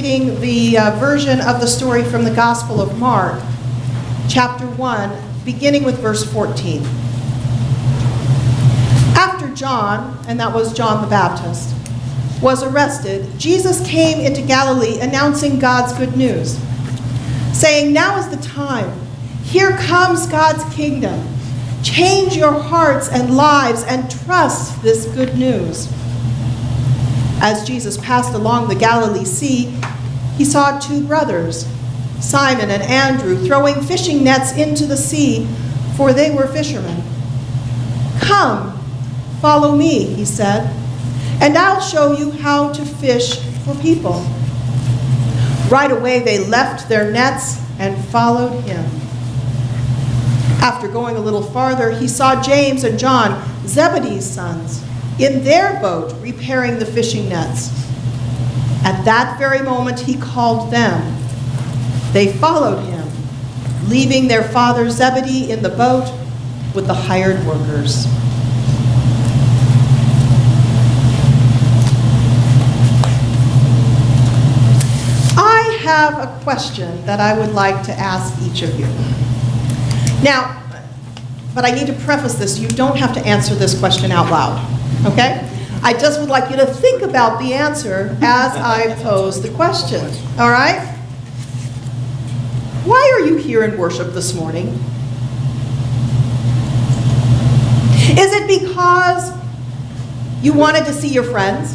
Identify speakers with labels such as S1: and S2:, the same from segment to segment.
S1: reading the version of the story from the Gospel of Mark, chapter 1, beginning with verse 14. After John, and that was John the Baptist, was arrested, Jesus came into Galilee announcing God's good news, saying, "Now is the time. Here comes God's kingdom. Change your hearts and lives and trust this good news." As Jesus passed along the Galilee Sea, he saw two brothers, Simon and Andrew, throwing fishing nets into the sea, for they were fishermen. "Come, follow me," he said, "and I'll show you how to fish for people." Right away they left their nets and followed him. After going a little farther, he saw James and John, Zebedee's sons, in their boat repairing the fishing nets. At that very moment he called them. They followed him, leaving their father Zebedee in the boat with the hired workers. I have a question that I would like to ask each of you. Now, but I need to preface this. You don't have to answer this question out loud, okay? I just would like you to think about the answer as I pose the question, all right? Why are you here in worship this morning? Is it because you wanted to see your friends?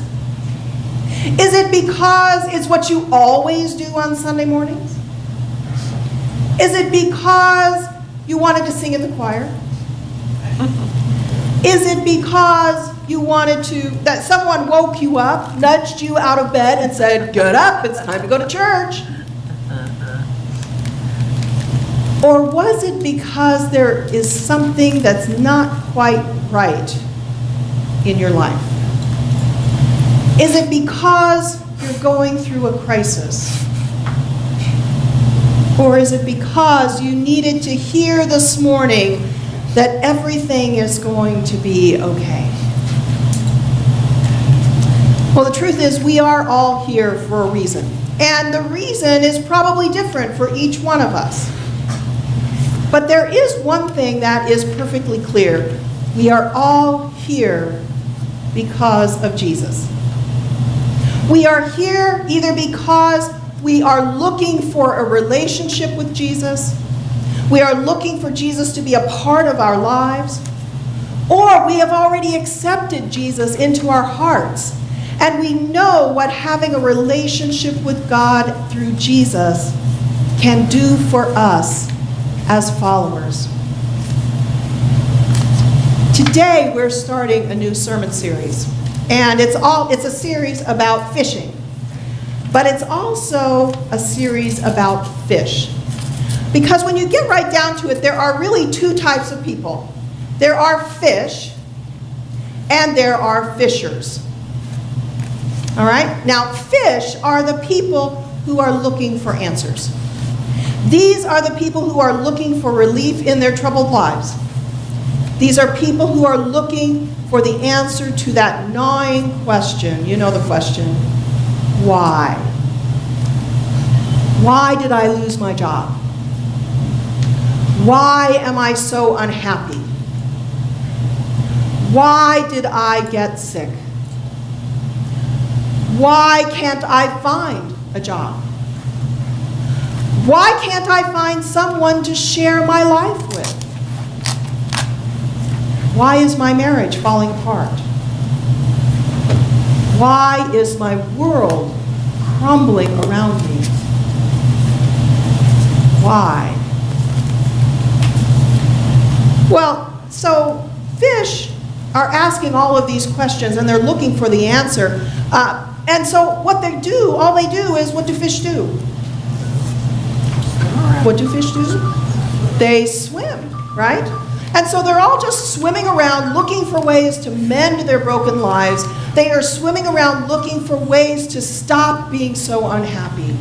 S1: Is it because it's what you always do on Sunday mornings? Is it because you wanted to sing in the choir? Is it because you wanted to, that someone woke you up, nudged you out of bed and said, "Get up, it's time to go to church"? Or was it because there is something that's not quite right in your life? Is it because you're going through a crisis? Or is it because you needed to hear this morning that everything is going to be okay? Well, the truth is we are all here for a reason. And the reason is probably different for each one of us. But there is one thing that is perfectly clear. We are all here because of Jesus. We are here either because we are looking for a relationship with Jesus, we are looking for Jesus to be a part of our lives, or we have already accepted Jesus into our hearts, and we know what having a relationship with God through Jesus can do for us as followers. Today we're starting a new sermon series, and it's a series about fishing. But it's also a series about fish. Because when you get right down to it, there are really two types of people. There are fish, and there are fishers. All right? Now, fish are the people who are looking for answers. These are the people who are looking for relief in their troubled lives. These are people who are looking for the answer to that gnawing question. You know the question. Why? Why did I lose my job? Why am I so unhappy? Why did I get sick? Why can't I find a job? Why can't I find someone to share my life with? Why is my marriage falling apart? Why is my world crumbling around me? Why? Well, so fish are asking all of these questions, and they're looking for the answer. And so what they do, all they do is, what do fish do? What do fish do? They swim, right? And so they're all just swimming around looking for ways to mend their broken lives. They are swimming around looking for ways to stop being so unhappy.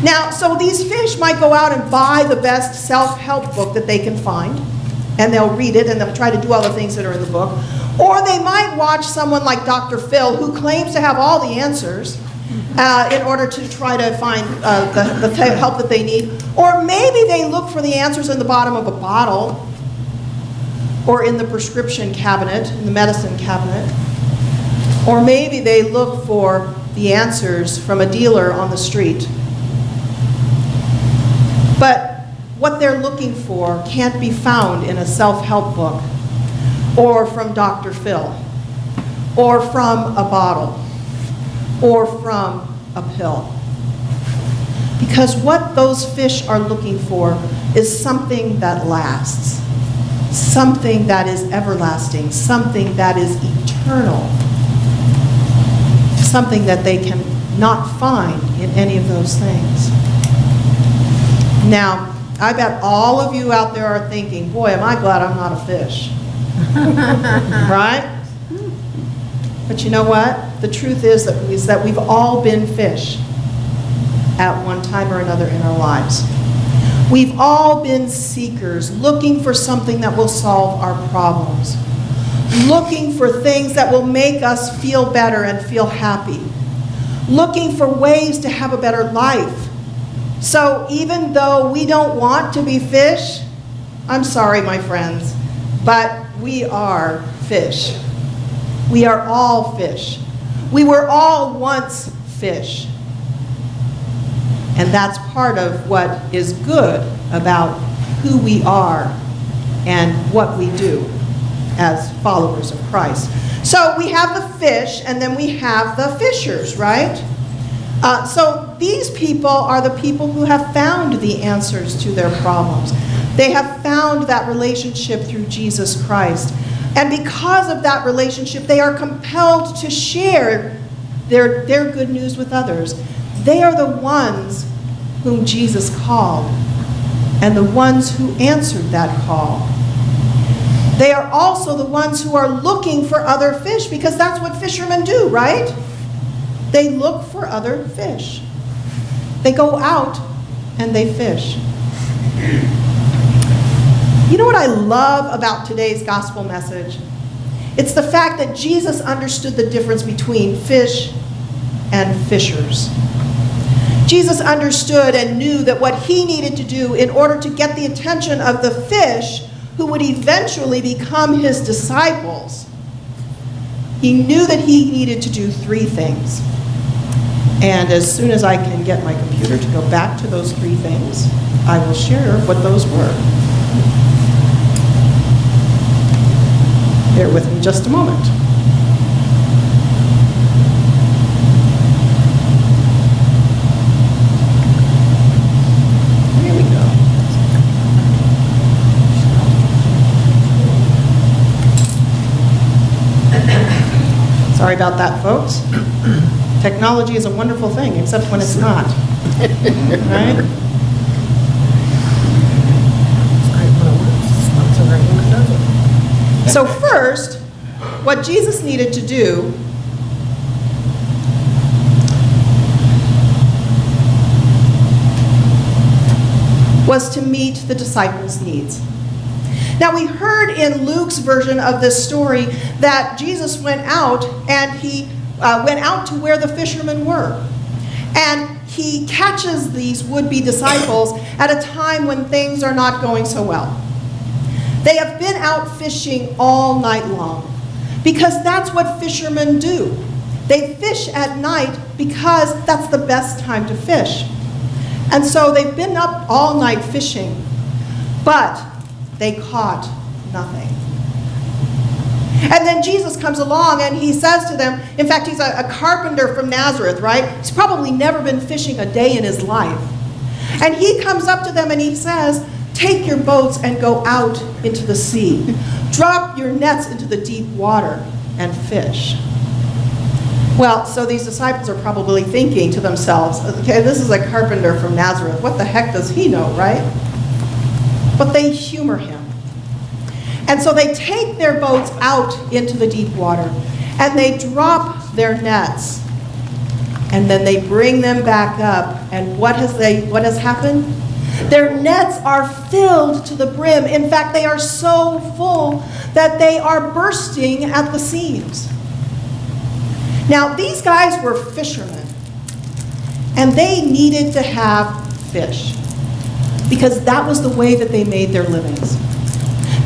S1: Now, so these fish might go out and buy the best self-help book that they can find, and they'll read it and they'll try to do all the things that are in the book. Or they might watch someone like Dr. Phil, who claims to have all the answers, in order to try to find the help that they need. Or maybe they look for the answers in the bottom of a bottle, or in the prescription cabinet, in the medicine cabinet. Or maybe they look for the answers from a dealer on the street. But what they're looking for can't be found in a self-help book, or from Dr. Phil, or from a bottle, or from a pill. Because what those fish are looking for is something that lasts, something that is everlasting, something that is eternal, something that they can not find in any of those things. Now, I bet all of you out there are thinking, boy, am I glad I'm not a fish. Right? But you know what? The truth is that we've all been fish at one time or another in our lives. We've all been seekers, looking for something that will solve our problems, looking for things that will make us feel better and feel happy, looking for ways to have a better life. So even though we don't want to be fish, I'm sorry, my friends, but we are fish. We are all fish. We were all once fish. And that's part of what is good about who we are and what we do as followers of Christ. So we have the fish, and then we have the fishers, right? So these people are the people who have found the answers to their problems. They have found that relationship through Jesus Christ. And because of that relationship, they are compelled to share their good news with others. They are the ones whom Jesus called, and the ones who answered that call. They are also the ones who are looking for other fish, because that's what fishermen do, right? They look for other fish. They go out and they fish. You know what I love about today's gospel message? It's the fact that Jesus understood the difference between fish and fishers. Jesus understood and knew that what he needed to do in order to get the attention of the fish who would eventually become his disciples, he knew that he needed to do three things. And as soon as I can get my computer to go back to those three things, I will share what those were. Bear with me just a moment. Here we go. Sorry about that, folks. Technology is a wonderful thing, except when it's not. Right? So first, what Jesus needed to do was to meet the disciples' needs. Now, we heard in Luke's version of this story that Jesus went out, and he went out to where the fishermen were. And he catches these would-be disciples at a time when things are not going so well. They have been out fishing all night long, because that's what fishermen do. They fish at night because that's the best time to fish. And so they've been up all night fishing, but they caught nothing. And then Jesus comes along and he says to them, in fact, he's a carpenter from Nazareth, right? He's probably never been fishing a day in his life. And he comes up to them and he says, "Take your boats and go out into the sea. Drop your nets into the deep water and fish." Well, so these disciples are probably thinking to themselves, okay, this is a carpenter from Nazareth. What the heck does he know, right? But they humor him. And so they take their boats out into the deep water, and they drop their nets, and then they bring them back up. And what has happened? Their nets are filled to the brim. In fact, they are so full that they are bursting at the seams. Now, these guys were fishermen. And they needed to have fish because that was the way that they made their livings.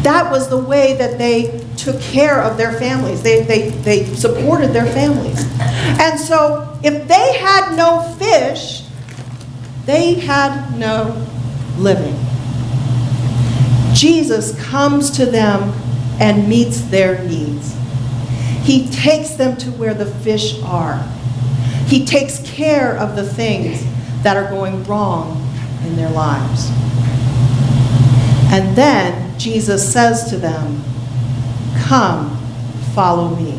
S1: That was the way that they took care of their families. They supported their families. And so if they had no fish, they had no living. Jesus comes to them and meets their needs. He takes them to where the fish are. He takes care of the things that are going wrong in their lives. And then Jesus says to them, "Come, follow me."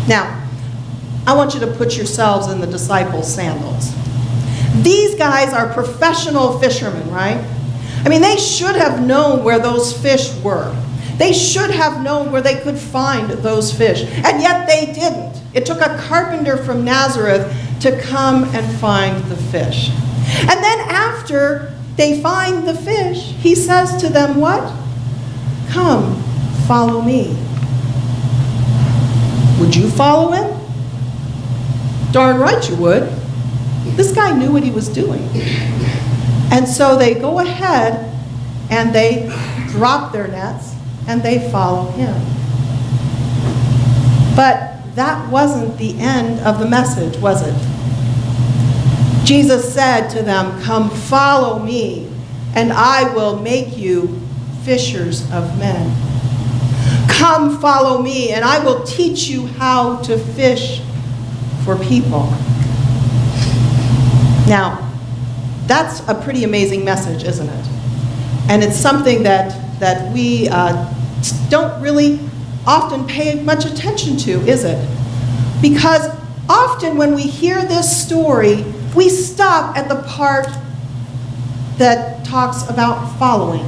S1: Now, I want you to put yourselves in the disciples' sandals. These guys are professional fishermen, right? I mean, they should have known where those fish were. They should have known where they could find those fish. And yet they didn't. It took a carpenter from Nazareth to come and find the fish. And then after they find the fish, he says to them, what? "Come, follow me." Would you follow him? Darn right you would. This guy knew what he was doing. And so they go ahead and they drop their nets and they follow him. But that wasn't the end of the message, was it? Jesus said to them, "Come follow me, and I will make you fishers of men." Come follow me, and I will teach you how to fish for people. Now, that's a pretty amazing message, isn't it? And it's something that we don't really often pay much attention to, is it? Because often when we hear this story, we stop at the part that talks about following.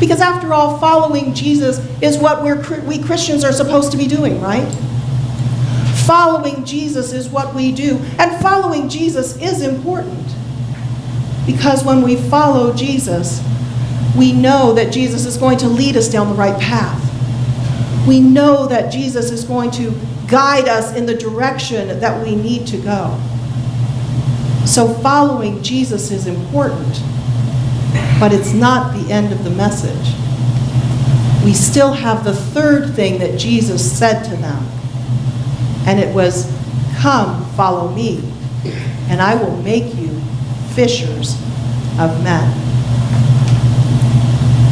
S1: Because after all, following Jesus is what we Christians are supposed to be doing, right? Following Jesus is what we do. And following Jesus is important. Because when we follow Jesus, we know that Jesus is going to lead us down the right path. We know that Jesus is going to guide us in the direction that we need to go. So following Jesus is important, but it's not the end of the message. We still have the third thing that Jesus said to them, and it was, "Come, follow me, and I will make you fishers of men."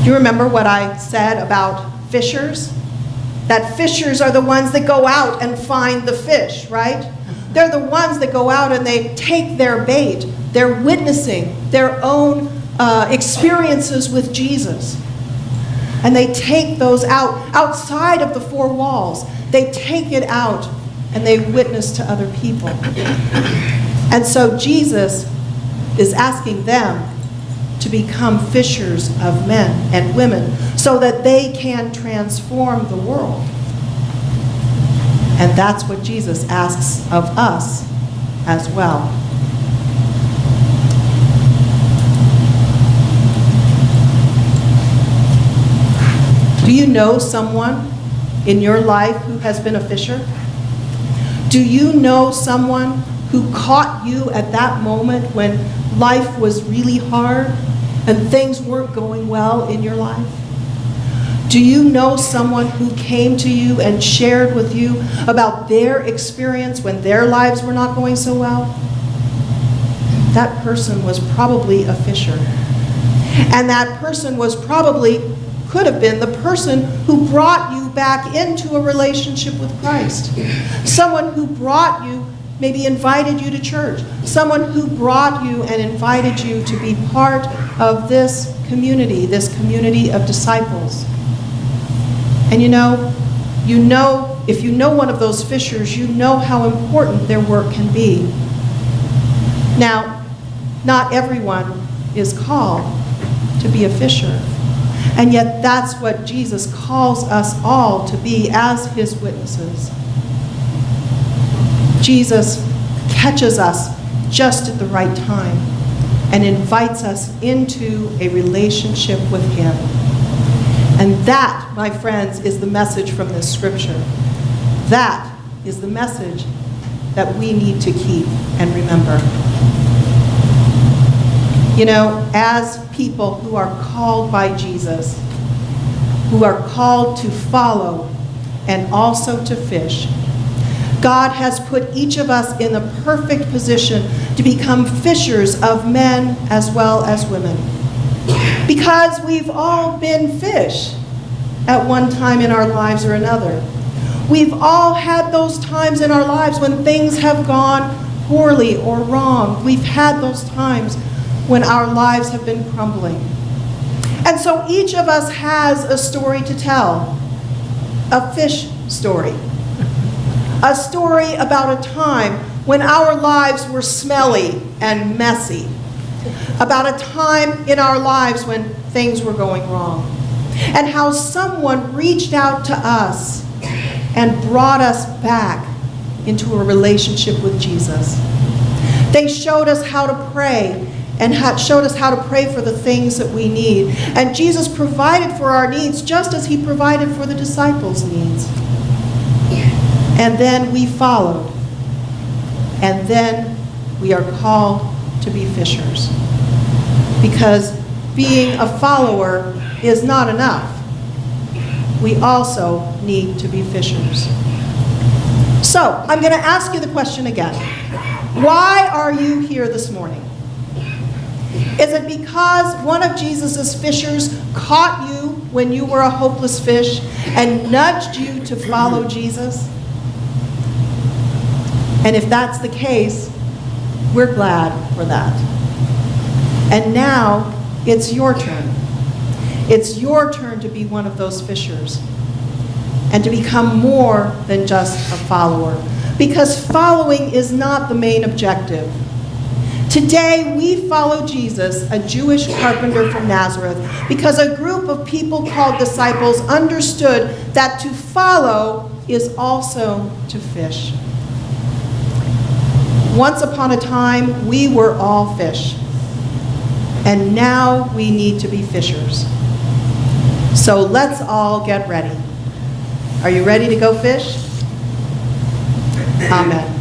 S1: Do you remember what I said about fishers? That fishers are the ones that go out and find the fish, right? They're the ones that go out and they take their bait. They're witnessing their own experiences with Jesus. And they take those outside of the four walls. They take it out and they witness to other people. And so Jesus is asking them to become fishers of men and women so that they can transform the world. And that's what Jesus asks of us as well. Do you know someone in your life who has been a fisher? Do you know someone who caught you at that moment when life was really hard and things weren't going well in your life? Do you know someone who came to you and shared with you about their experience when their lives were not going so well? That person was probably a fisher. And that person could have been the person who brought you back into a relationship with Christ. Someone who brought you, maybe invited you to church. Someone who brought you and invited you to be part of this community of disciples. And if you know one of those fishers, you know how important their work can be. Now, not everyone is called to be a fisher. And yet that's what Jesus calls us all to be as his witnesses. Jesus catches us just at the right time and invites us into a relationship with him. And that, my friends, is the message from this scripture. That is the message that we need to keep and remember. You know, as people who are called by Jesus, who are called to follow and also to fish, God has put each of us in the perfect position to become fishers of men as well as women. Because we've all been fish at one time in our lives or another. We've all had those times in our lives when things have gone poorly or wrong. We've had those times when our lives have been crumbling. And so each of us has a story to tell, a fish story. A story about a time when our lives were smelly and messy. About a time in our lives when things were going wrong. And how someone reached out to us and brought us back into a relationship with Jesus. They showed us how to pray and showed us how to pray for the things that we need. And Jesus provided for our needs just as he provided for the disciples' needs. And then we followed. And then we are called to be fishers. Because being a follower is not enough. We also need to be fishers. So, I'm going to ask you the question again. Why are you here this morning? Is it because one of Jesus' fishers caught you when you were a hopeless fish and nudged you to follow Jesus? And if that's the case, we're glad for that. And now, it's your turn. It's your turn to be one of those fishers and to become more than just a follower. Because following is not the main objective. Today, we follow Jesus, a Jewish carpenter from Nazareth, because a group of people called disciples understood that to follow is also to fish. Once upon a time, we were all fish. And now we need to be fishers. So let's all get ready. Are you ready to go fish? Amen.